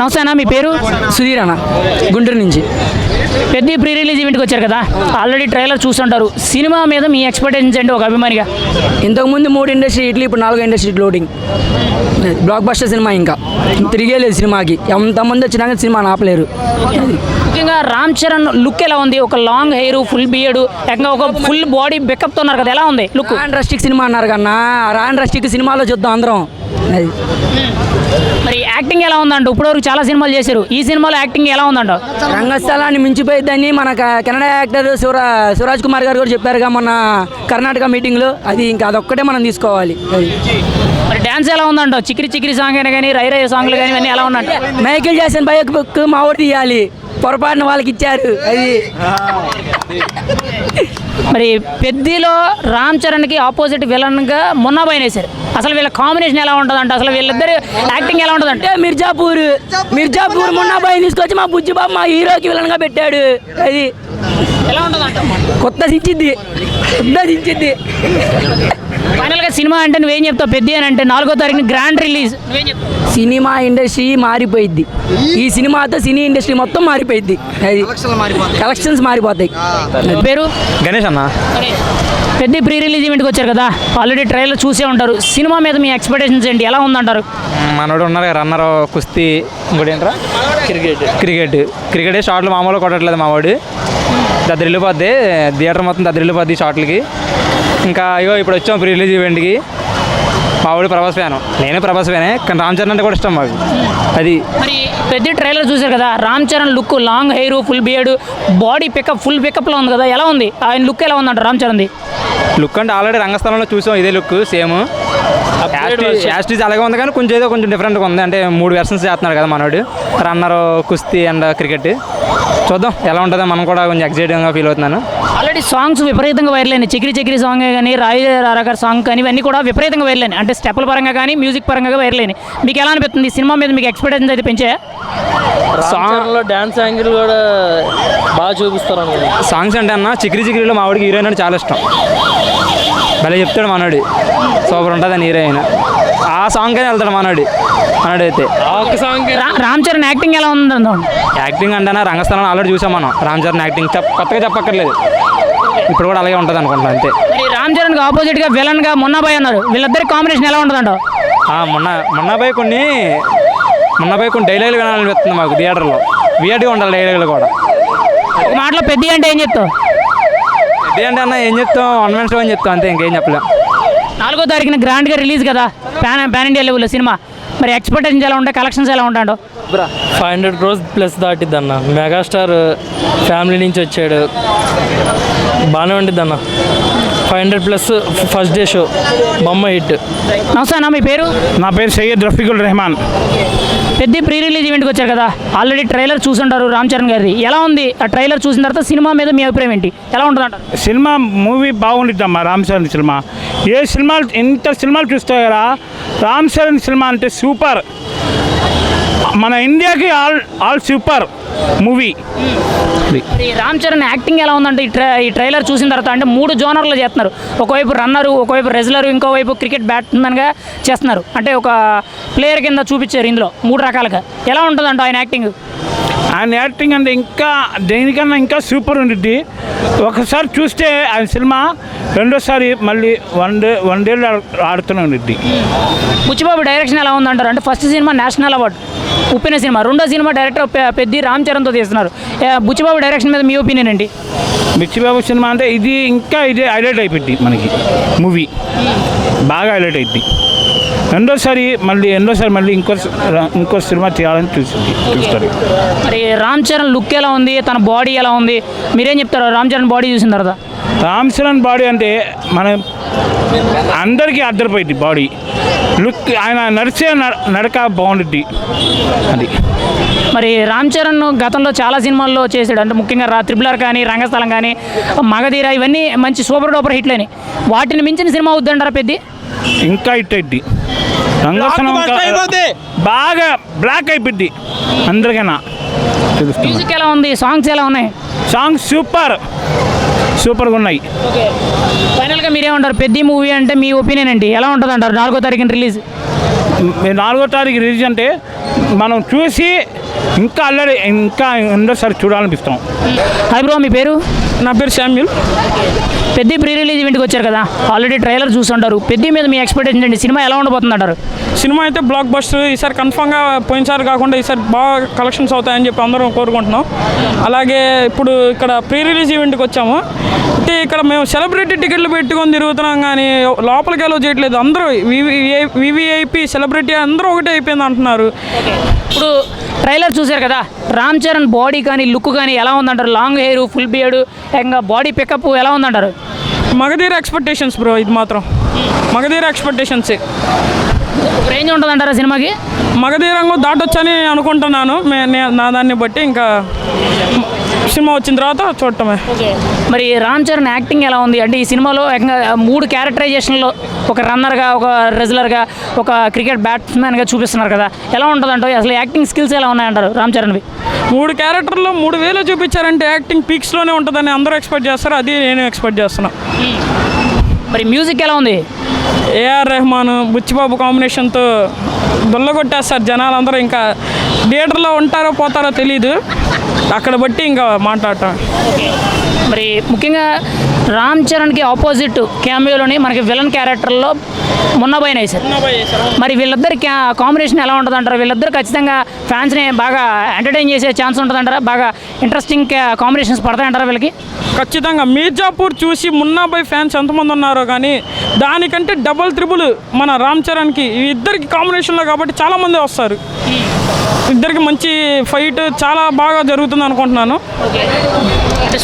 నమస్తే అన్న, మీ పేరు? సుధీర్ అన్న, గుంటూరు నుంచి. పెద్ద ప్రీ రిలీజ్ ఈవెంట్కి వచ్చారు కదా, ఆల్రెడీ ట్రైలర్ చూస్తుంటారు. సినిమా మీద మీ ఎక్స్పెక్టేషన్స్ ఏంటి ఒక అభిమానిగా? ఇంతకుముందు 3 ఇండస్ట్రీ హిట్లు, ఇప్పుడు 4 industry loading. Block buster cinema, ఇంకా తిరిగే లేదు సినిమాకి. ఎంతమంది వచ్చినాక సినిమా ఆపలేరు. ముఖ్యంగా రామ్ చరణ్ లుక్ ఎలా ఉంది? ఒక లాంగ్ హెయిర్, ఫుల్ బియర్డ్, ఏకంగా ఒక ఫుల్ బాడీ బెకప్తో ఉన్నారు కదా, ఎలా ఉంది లుక్? రాన్ రస్టిక్ సినిమా అన్నారు కన్నా, రాన్ రస్టిక్ సినిమాలో చూద్దాం అందరం. అది మరి యాక్టింగ్ ఎలా ఉందంట? ఇప్పటివరకు చాలా సినిమాలు చేశారు, ఈ సినిమాలో యాక్టింగ్ ఎలా ఉందంట? రంగస్థలాన్ని మించిపోయిద్దని మన కన్నడ యాక్టర్ శివరాజ్ కుమార్ గారు కూడా చెప్పారుగా మొన్న కర్ణాటక మీటింగ్లో. అది ఇంకా అదొక్కటే మనం తీసుకోవాలి. మరి డ్యాన్స్ ఎలా ఉందంట? చిక్కిరి చిక్కిరి సాంగ్ అయినా కానీ, రై రై సాంగ్లు కానీ ఇవన్నీ ఎలా ఉందంట? మైకిల్ జాక్సన్ బయోపిక్ మా ఊరు తీయాలి, పొరపాటున వాళ్ళకి ఇచ్చారు. అది మరి పెద్దిలో రామ్ చరణ్కి ఆపోజిట్ విలన్గా మున్నాబాయిని వేశారు. అసలు వీళ్ళ కాంబినేషన్ ఎలా ఉంటుందంట? అసలు వీళ్ళిద్దరు యాక్టింగ్ ఎలా ఉంటుందంటే? మిర్జాపూర్ మున్నాబాయిని తీసుకొచ్చి మా బుజ్జిబాబు మా హీరోకి విలన్గా పెట్టాడు. అది ఎలా ఉంటుందంట? కొత్త దించిద్ది. ఫైనల్గా సినిమా అంటే నువ్వేం చెప్తావు? పెద్ద అని అంటే 4వ తారీఖున గ్రాండ్ రిలీజ్, నువ్వేం చెప్తావు? సినిమా ఇండస్ట్రీ మారిపోయిద్ది. ఈ సినిమాతో సినీ ఇండస్ట్రీ మొత్తం మారిపోయిద్ది. అది కలెక్షన్స్ మారిపోతాయి. పేరు గణేష్ అన్న. పెద్ద ప్రీ రిలీజ్ ఈవెంట్కి వచ్చారు కదా, ఆల్రెడీ ట్రైలర్ చూసే ఉంటారు. సినిమా మీద మీ ఎక్స్పెక్టేషన్స్ ఏంటి? ఎలా ఉందంటారు? మనోడు ఉన్నారు రన్నర్, కుస్తీ, ఇంకోటి ఏంట్రా క్రికెట్ షార్ట్లు మామూలుగా కొట్టట్లేదు మావాడు. దద్దరిల్లిపోద్ది థియేటర్ మొత్తం, దద్దరిల్లిపోద్ది షార్ట్లకి. ఇంకా అయ్యో ఇప్పుడు వచ్చాం ప్రీ రిలీజ్ ఈవెంట్కి. మావాడు ప్రభాస్ ఫ్యాను, నేను ప్రభాస్ ఫ్యానే, కానీ రామ్ చరణ్ అంటే కూడా ఇష్టం మాకు. అది మరి పెద్ద ట్రైలర్ చూసారు కదా, Ram Charan look, long hair, full beard, body pickup, full పికప్లో ఉంది కదా, ఎలా ఉంది ఆయన లుక్? ఎలా ఉందంట రామ్ చరణ్ది లుక్? అంటే ఆల్రెడీ రంగస్థలంలో చూసాం ఇదే లుక్, సేమ్ యాస్టీజ్ అలాగే ఉంది, కానీ కొంచెం డిఫరెంట్గా ఉంది. అంటే 3 వెర్షన్స్ చేస్తున్నాడు కదా మనోడు, రన్నర్, కుస్తీ అండ్ క్రికెట్. చూద్దాం ఎలా ఉంటుందో, మనం కూడా కొంచెం ఎక్సైటింగ్గా ఫీల్ అవుతున్నాను. ఆల్రెడీ సాంగ్స్ విపరీతంగా వైరల్ అయినాయి. చక్రి సాంగ్ కానీ, రాయి రారాగారి సాంగ్ కానీ, ఇవన్నీ కూడా విపరీతంగా వైరల్ అయినాయి. అంటే స్టెప్పుల పరంగా కానీ, మ్యూజిక్ పరంగా వైరల్ అయినాయి. మీకు ఎలా అనిపిస్తుంది? సినిమా మీద మీకు ఎక్స్పెక్టేషన్స్ అయితే పెంచాయా? సాంగ్లో డ్యాన్స్ యాంగిల్ కూడా బాగా చూపిస్తారు అనుకోండి. సాంగ్స్ అంటే అన్న చిక్రీలో మావాడికి హీరోయిన్ అంటే చాలా ఇష్టం. భలే చెప్తాడు మనోడు, సూపర్ ఉంటుంది అని హీరోయిన్. ఆ సాంగ్ కానీ వెళ్తాడు మనోడు అయితే. రామ్ చరణ్ యాక్టింగ్ ఎలా ఉందండి? యాక్టింగ్ అంటే రంగస్థలంలో ఆల్రెడీ చూసాం మనం రామ్ చరణ్ యాక్టింగ్. కొత్తగా చెప్పక్కర్లేదు, ఇప్పుడు కూడా అలాగే ఉంటుంది అనుకుంటున్నాను అంతే. మరి రామ్ చరణ్కి ఆపోజిట్గా విలన్గా మున్నాబాయ్ ఉన్నారు. వీళ్ళిద్దరి కాంబినేషన్ ఎలా ఉంటుందంట? మొన్నపై కొన్ని డైలాగులు వినాలనిపిస్తుంది మాకు థియేటర్లో. వియర్డ్గా ఉండాలి డైలాగులు కూడా. ఒక మాటలో పెద్ద అంటే ఏం చెప్తావు? పెద్ద అంటే అన్న ఏం చెప్తాం, 1 man show అని చెప్తాం అంతే, ఇంకేం చెప్పలేం. 4వ తారీఖున గ్రాండ్గా రిలీజ్ కదా, పాన్ ఇండియా లెవెల్లో సినిమా. మరి ఎక్స్పెక్టేషన్స్ ఎలా ఉంటాయి? కలెక్షన్స్ ఎలా ఉంటాయో? 500 crores ప్లస్ దాటిద్ది అన్న. మెగాస్టార్ ఫ్యామిలీ నుంచి వచ్చాడు, బాగానే ఉంటుంది అన్న. 500+ ఫస్ట్ డే షో, బొమ్మ హిట్. నమస్తే అన్న, మీ పేరు? నా పేరు సయ్యద్ రఫీకుల్ రెహమాన్. పెద్ద ప్రీ రిలీజ్ ఈవెంట్కి వచ్చారు కదా, ఆల్రెడీ ట్రైలర్ చూసుంటారు రామ్ చరణ్ గారిది. ఎలా ఉంది ఆ ట్రైలర్ చూసిన తర్వాత? సినిమా మీద మీ అభిప్రాయం ఏంటి? ఎలా ఉంటుందంట? సినిమా మూవీ బాగుండిద్దమ్మా. రామ్ చరణ్ సినిమా, ఏ సినిమాలు ఇంత సినిమాలు చూస్తే కదా, రామ్ చరణ్ సినిమా అంటే సూపర్. మన ఇండియాకి ఆల్ సూపర్ మూవీ. మరి రామ్ చరణ్ యాక్టింగ్ ఎలా ఉందంటే ఈ ట్రైలర్ చూసిన తర్వాత? అంటే 3 జోనర్లు చేస్తున్నారు. ఒకవైపు రన్నరు, ఒకవైపు రెజ్లరు, ఇంకోవైపు క్రికెట్ బ్యాట్స్మెన్గా చేస్తున్నారు. అంటే ఒక ప్లేయర్ కింద చూపించారు ఇందులో 3 రకాలుగా. ఎలా ఉంటుందంట ఆయన యాక్టింగ్? ఆయన యాక్టింగ్ అంటే ఇంకా దేనికన్నా ఇంకా సూపర్ ఉండిద్ది. ఒకసారి చూస్తే ఆయన సినిమా రెండోసారి మళ్ళీ వన్ డేలో ఆడుతూనే ఉండిద్ది. బుచ్చిబాబు డైరెక్షన్ ఎలా ఉందంటారు? అంటే first cinema national award Uppena cinema, రెండో సినిమా డైరెక్టర్ పెద్ద రామ్ చరణ్తో తీస్తున్నారు. బుచ్చిబాబు డైరెక్షన్ మీద మీ ఒపీనియన్ ఏంటి? బుచ్చిబాబు సినిమా అంటే ఇదే హైలైట్ అయిపోద్ది మనకి. మూవీ బాగా హైలైట్ అయింది. రెండోసారి మళ్ళీ ఇంకో సినిమా చేయాలని చూస్తారు. మరి రామ్ చరణ్ లుక్ ఎలా ఉంది? తన బాడీ ఎలా ఉంది? మీరేం చెప్తారు రామ్ చరణ్ బాడీ చూసిన తర్వాత? రామ్ చరణ్ బాడీ అంటే మన అందరికీ అద్దరిపోయింది బాడీ లుక్. ఆయన నడిచే నడక బాగుంటుంది అది. మరి రామ్ చరణ్ గతంలో చాలా సినిమాల్లో చేశాడు. అంటే ముఖ్యంగా RRR కానీ, రంగస్థలం కానీ, మగధీర, ఇవన్నీ మంచి సూపర్ డూపర్ హిట్లని. వాటిని మించిన సినిమా వద్దంటారా పెద్ద? ఇంకా హిట్ అయింది. రంగస్థలం బాగా బ్లాక్ అయిపోద్ది అందరికైనా. మ్యూజిక్ ఎలా ఉంది? సాంగ్స్ ఎలా ఉన్నాయి? సాంగ్స్ సూపర్గా ఉన్నాయి. ఫైనల్గా మీరేమంటారు? పెద్ద మూవీ అంటే మీ ఒపీనియన్ ఏంటి? ఎలా ఉంటుంది అంటారు? 4వ తారీఖున రిలీజ్. 4వ తారీఖు రిలీజ్ అంటే మనం చూసి ఇంకా అల్లరి ఇంకా రెండోసారి చూడాలనిపిస్తాం. హాయ్ బ్రో, మీ పేరు? నా పేరు శామ్యుల్. పెద్ద ప్రీ రిలీజ్ ఈవెంట్కి వచ్చారు కదా, ఆల్రెడీ ట్రైలర్ చూస్తుంటారు. పెద్ద మీద మీ ఎక్స్పెక్టేషన్ ఏంటి? సినిమా ఎలా ఉండబోతుంది అంటారు? సినిమా అయితే బ్లాక్ బస్టర్. ఈసారి కన్ఫామ్గా పోయినసారి కాకుండా ఈసారి బాగా కలెక్షన్స్ అవుతాయని చెప్పి అందరం కోరుకుంటున్నాం. అలాగే ఇప్పుడు ఇక్కడ ప్రీ రిలీజ్ ఈవెంట్కి వచ్చాము. అంటే ఇక్కడ మేము సెలబ్రిటీ టికెట్లు పెట్టుకొని తిరుగుతున్నాం కానీ లోపలికి ఎలా చేయట్లేదు. అందరూ వివిఐపి సెలబ్రిటీ అందరూ ఒకటే అయిపోయింది అంటున్నారు. ఇప్పుడు ట్రైలర్ చూశారు కదా, రామ్ చరణ్ బాడీ కానీ లుక్ కానీ ఎలా ఉందంటారు? లాంగ్ హెయిర్, ఫుల్ బియర్డ్, ఇంకా బాడీ పికప్ ఎలా ఉందంటారు? మగధీర ఎక్స్పెక్టేషన్స్ బ్రో, ఇది మాత్రం మగధీర ఎక్స్పెక్టేషన్సే. రేంజ్ ఉంటుందంటారా సినిమాకి? మగధీరంగా దాటొచ్చని అనుకుంటున్నాను. నా దాన్ని బట్టి ఇంకా సినిమా వచ్చిన తర్వాత చూడటమే. మరి రామ్ చరణ్ యాక్టింగ్ ఎలా ఉంది? అంటే ఈ సినిమాలో ఏకంగా 3 క్యారెక్టరైజేషన్లో ఒక రన్నర్గా, ఒక రెజ్లర్గా, ఒక క్రికెట్ బ్యాట్స్మెన్గా చూపిస్తున్నారు కదా, ఎలా ఉంటుందంటే అసలు యాక్టింగ్ స్కిల్స్ ఎలా ఉన్నాయంటారు రామ్ చరణ్వి? 3 క్యారెక్టర్లో 3 వేలు చూపించారంటే యాక్టింగ్ పీక్స్లోనే ఉంటుందని అందరూ ఎక్స్పెక్ట్ చేస్తారు. అది నేను ఎక్స్పెక్ట్ చేస్తున్నా. మరి మ్యూజిక్ ఎలా ఉంది? ఏఆర్ రెహమాన్, బుచ్చిబాబు కాంబినేషన్తో దొల్లగొట్టేస్తారు జనాలు అందరూ. ఇంకా థియేటర్లో ఉంటారో పోతారో తెలీదు, అక్కడ బట్టి ఇంకా మాట్లాడటం. మరి ముఖ్యంగా రామ్ చరణ్కి ఆపోజిట్ క్యామియోలోని మనకి విలన్ క్యారెక్టర్లో మున్నాబాయిని వేశారు. మరి వీళ్ళిద్దరి కాంబినేషన్ ఎలా ఉంటుంది అంటారు? వీళ్ళిద్దరు ఖచ్చితంగా ఫ్యాన్స్ని బాగా ఎంటర్టైన్ చేసే ఛాన్స్ ఉంటుందంటారా? బాగా ఇంట్రెస్టింగ్ కాంబినేషన్స్ పడతాయంటారా వీళ్ళకి? ఖచ్చితంగా. మీర్జాపూర్ చూసి మున్నాబాయ్ ఫ్యాన్స్ ఎంతమంది ఉన్నారో కానీ దానికంటే డబల్ త్రిబుల్ మన రామ్ చరణ్కి ఈ ఇద్దరికి కాంబినేషన్లో కాబట్టి చాలామంది వస్తారు. ఇద్దరికి మంచి ఫైట్ చాలా బాగా జరుగుతుంది అనుకుంటున్నాను.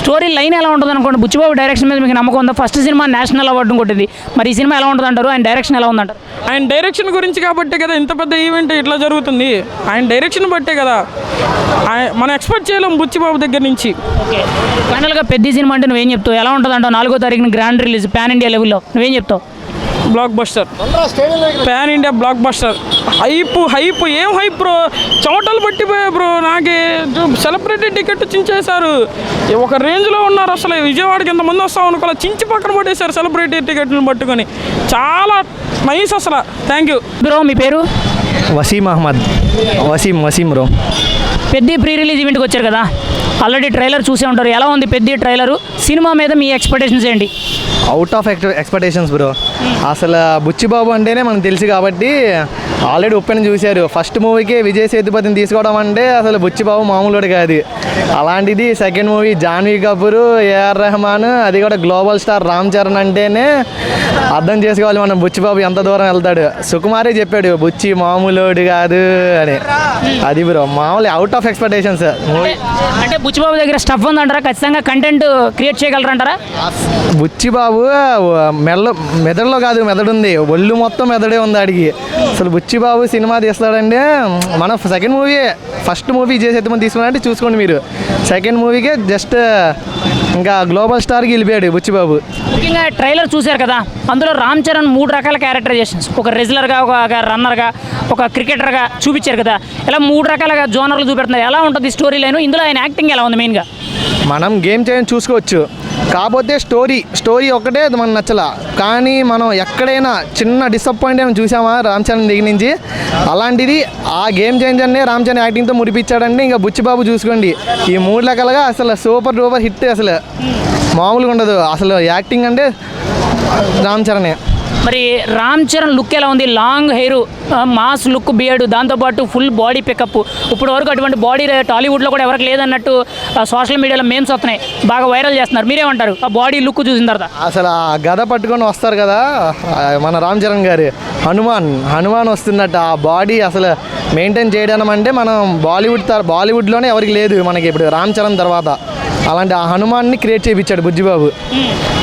స్టోరీ లైన్ ఎలా ఉంటుంది అనుకోండి? బుచ్చిబాబు డైరెక్షన్ మీద మీకు నమ్మకం ఉందా? ఫస్ట్ సినిమా నేషనల్ అవార్డు కొట్టింది. మరి ఈ సినిమా ఎలా ఉంటుంది అంటారు? ఆయన డైరెక్షన్ ఎలా ఉందంటారు? ఆయన డైరెక్షన్ గురించి కాబట్టే కదా ఇంత పెద్ద ఈవెంట్ ఇట్లా జరుగుతుంది. ఆయన డైరెక్షన్ బట్టే కదా. మనం ఎక్స్పెక్ట్ చేయలేం బుచ్చిబాబు దగ్గర నుంచి. ఫైనల్గా పెద్ద సినిమా అంటే నువ్వేం చెప్తావు? ఎలా ఉంటుంది అంటావు? 4వ తారీఖున గ్రాండ్ రిలీజ్ పాన్ ఇండియా లెవెల్లో, నువ్వేం చెప్తావు? Block buster, pan India block buster. Hype ఏం హైప్ బ్రో, చెమటలు పట్టిపోయా బ్రో. నాకే సెలబ్రిటీ టికెట్ చించేశారు. ఒక రేంజ్లో ఉన్నారు. అసలు విజయవాడకి ఎంతమంది వస్తాం అనుకోవాలి, చించి పక్కన పట్టేశారు సెలబ్రిటీ టికెట్లను పట్టుకొని. చాలా నైస్ అసలు. Thank you bro. మీ పేరు? వసీం అహ్మద్. వసీం బ్రో. పెద్ద ప్రీ రిలీజ్ ఈవెంట్కి వచ్చారు కదా, ఆల్రెడీ ట్రైలర్ చూసే ఉంటారు. ఎలా ఉంది పెద్ద ట్రైలరు? సినిమా మీద మీ ఎక్స్పెక్టేషన్స్ ఏంటి? Out of expectations bro. అసలు బుచ్చిబాబు అంటేనే మనకు తెలుసు కాబట్టి ఆల్రెడీ ఒప్పెన చూశారు. ఫస్ట్ మూవీకి విజయ్ సేతుపతిని తీసుకోవడం అంటే అసలు బుచ్చిబాబు మామూలుడు కాదు. అలాంటిది second movie Janhvi Kapoor, AR Rahman, అది కూడా గ్లోబల్ స్టార్ రామ్ చరణ్ అంటేనే అర్థం చేసుకోవాలి మనం బుచ్చిబాబు ఎంత దూరం వెళ్తాడు. సుకుమారే చెప్పాడు బుచ్చి మామూలుడు కాదు అని. అది బ్రో మామూలు అవుట్ ఆఫ్ ఎక్స్పెక్టేషన్స్ మూవీ. అంటే బుచ్చిబాబు దగ్గర స్టఫ్ ఉందంటారా? ఖచ్చితంగా కంటెంట్ క్రియేట్ చేయగలరంటారా? బుచ్చిబాబు మెదడులో కాదు, మెదడుంది, ఒళ్ళు మొత్తం మెదడే ఉంది ఆడికి. అసలు బుచ్చిబాబు సినిమా తీస్తాడంటే మన సెకండ్ మూవీ, ఫస్ట్ మూవీ చేసేద్దామని తీసుకున్నాడంటే చూసుకోండి మీరు. సెకండ్ మూవీకే జస్ట్ ఇంకా గ్లోబల్ స్టార్కి వెళ్ళిపోయాడు బుచ్చిబాబు. ముఖ్యంగా ట్రైలర్ చూశారు కదా, అందులో రామ్ చరణ్ 3 రకాల క్యారెక్టరైజేషన్స్, ఒక రెజ్లర్గా, ఒక రన్నర్గా, ఒక క్రికెటర్గా చూపించారు కదా. ఇలా 3 రకాలుగా జోనర్లు చూపెడుతున్నారు. ఎలా ఉంటుంది స్టోరీ లైన్? ఇందులో ఆయన యాక్టింగ్ ఎలా ఉంది? మెయిన్గా మనం గేమ్ చేంజ్ చూసుకోవచ్చు, కాకపోతే స్టోరీ ఒక్కటే మనకు నచ్చలా. కానీ మనం ఎక్కడైనా చిన్న డిసప్పాయింట్ అయినా చూసామా రామ్ చరణ్ దగ్గర నుంచి? అలాంటిది ఆ గేమ్ చేంజర్నే రామ్ చరణ్ యాక్టింగ్తో ముడిపించాడంటే ఇంకా బుచ్చిబాబు చూసుకోండి. ఈ 3 రకాలుగా అసలు సూపర్ డూపర్ హిట్. అసలు మామూలుగా ఉండదు. అసలు యాక్టింగ్ అంటే రామ్ చరణే. మరి రామ్ చరణ్ లుక్ ఎలా ఉంది? Long hair, mass look, beard, దాంతోపాటు ఫుల్ బాడీ పికప్. ఇప్పుడు వరకు అటువంటి బాడీ టాలీవుడ్లో కూడా ఎవరికి లేదన్నట్టు సోషల్ మీడియాలో మేమ్స్ వస్తున్నాయి, బాగా వైరల్ చేస్తున్నారు. మీరేమంటారు ఆ బాడీ లుక్ చూసిన తర్వాత? అసలు ఆ గద పట్టుకొని వస్తారు కదా మన రామ్ చరణ్ గారు, హనుమాన్ వస్తున్నట్టు ఆ బాడీ అసలు మెయింటైన్ చేయడం అంటే మనం బాలీవుడ్లోనే ఎవరికి లేదు మనకి ఇప్పుడు రామ్ చరణ్ తర్వాత. అలాంటి ఆ హనుమాన్ని క్రియేట్ చేయించాడు బుజ్జిబాబు.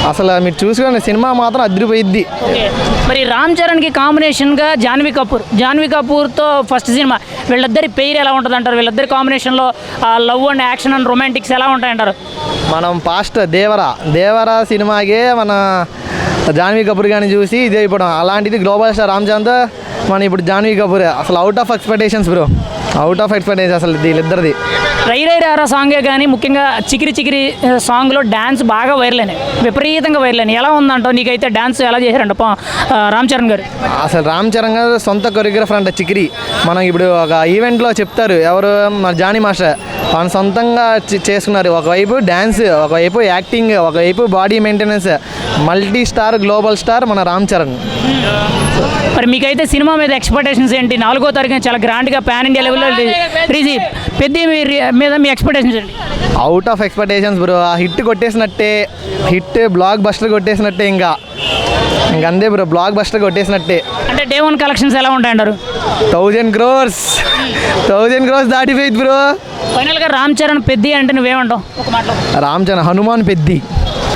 అసలు మీరు చూసుకోండి, సినిమా మాత్రం అదిరిపోయిద్ది. మరి రామ్ చరణ్కి కాంబినేషన్గా జాన్వీ కపూర్తో ఫస్ట్ సినిమా, వీళ్ళిద్దరి పెయిర్ ఎలా ఉంటుంది అంటారు? వీళ్ళిద్దరి కాంబినేషన్లో love and action and romantics ఎలా ఉంటాయంటారు? మనం పాస్ట్ దేవరా సినిమాకే మన జాన్వీ కపూర్ గారిని చూసి ఇదే అయిపోవడం. అలాంటిది గ్లోబల్ స్టార్ రామ్ చరణ్తో మన ఇప్పుడు జాన్వీ కపూర్. అసలు out of expectations bro, out of expectation అసలు వీళ్ళిద్దరిది. రై రై రారా సాంగే కానీ ముఖ్యంగా చికిరి చికిరి సాంగ్లో డ్యాన్స్ బాగా వైరల్ అయినాయి, విపరీతంగా వైరల్ అయినాయి. ఎలా ఉందంటావు? నీకైతే డ్యాన్స్ ఎలా చేశారంట రామ్ చరణ్ గారు? అసలు రామ్ చరణ్ గారు సొంత కొరియోగ్రఫర్ అంట చికిరి. మనం ఇప్పుడు ఒక ఈవెంట్లో చెప్తారు ఎవరు, మన జానీ మాస్టర్ ఆయన సొంతంగా చేసుకున్నారు. ఒకవైపు డ్యాన్స్, ఒకవైపు యాక్టింగ్, ఒకవైపు body maintenance, multi star global star మన రామ్ చరణ్. మరి మీకైతే సినిమా మీద ఎక్స్పెక్టేషన్స్ ఏంటి? 4వ తారీఖున చాలా గ్రాండ్గా పాన్ ఇండియా లెవెల్లో రిలీజ్ పెద్ద మీద మీ ఎక్స్పెక్టేషన్స్ ఏంటి? Out of expectations bro. ఆ హిట్ కొట్టేసినట్టే, హిట్ బ్లాక్ బస్టర్ కొట్టేసినట్టే, ఇంకా అంతే బ్రో, బ్లాక్ బస్టర్ కొట్టేసినట్టే. అంటే డే 1 కలెక్షన్స్ ఎలా ఉంటాయంటారు? 1000 crores దాటిపోయింది బ్రో. ఫైనల్గా రామ్ చరణ్ పెద్ద అంటే నువ్వేమంటావు ఒక మాటలో? రామ్ చరణ్ హనుమాన్ పెద్ది.